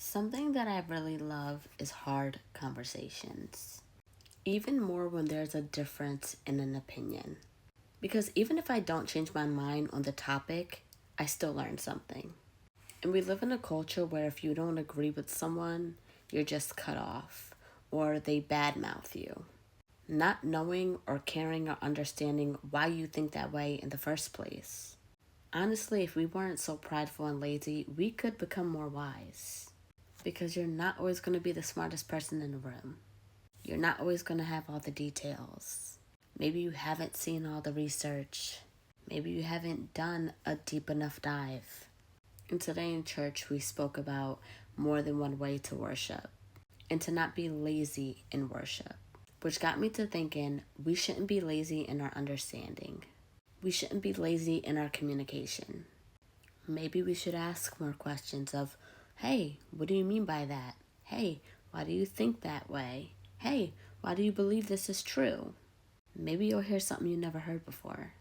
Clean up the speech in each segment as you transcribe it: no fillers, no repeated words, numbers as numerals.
Something that I really love is hard conversations, even more when there's a difference in an opinion. Because even if I don't change my mind on the topic, I still learn something. And we live in a culture where if you don't agree with someone, you're just cut off or they badmouth you, not knowing or caring or understanding why you think that way in the first place. Honestly, if we weren't so prideful and lazy, we could become more wise. Because you're not always going to be the smartest person in the room. You're not always going to have all the details. Maybe you haven't seen all the research. Maybe you haven't done a deep enough dive. And today in church, we spoke about more than one way to worship and to not be lazy in worship, which got me to thinking we shouldn't be lazy in our understanding. We shouldn't be lazy in our communication. Maybe we should ask more questions of, hey, what do you mean by that? Hey, why do you think that way? Hey, why do you believe this is true? Maybe you'll hear something you never heard before.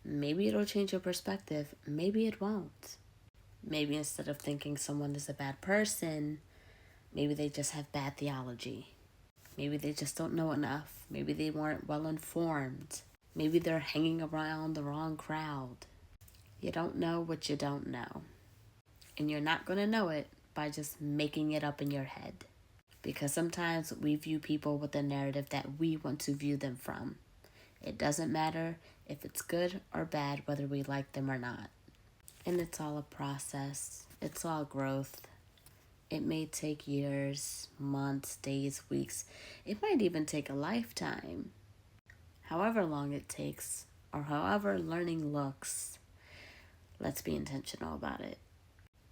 Maybe it'll change your perspective. Maybe it won't. Maybe instead of thinking someone is a bad person, maybe they just have bad theology. Maybe they just don't know enough. Maybe they weren't well informed. Maybe they're hanging around the wrong crowd. You don't know what you don't know. And you're not going to know it by just making it up in your head. Because sometimes we view people with the narrative that we want to view them from. It doesn't matter if it's good or bad, whether we like them or not. And it's all a process. It's all growth. It may take years, months, days, weeks. It might even take a lifetime. However long it takes, or however learning looks, let's be intentional about it.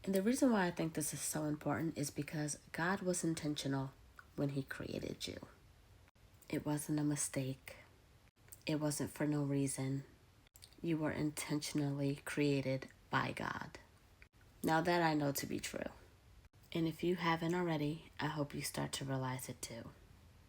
And the reason why I think this is so important is because God was intentional when He created you. It wasn't a mistake. It wasn't for no reason. You were intentionally created by God. Now that I know to be true. And if you haven't already, I hope you start to realize it too.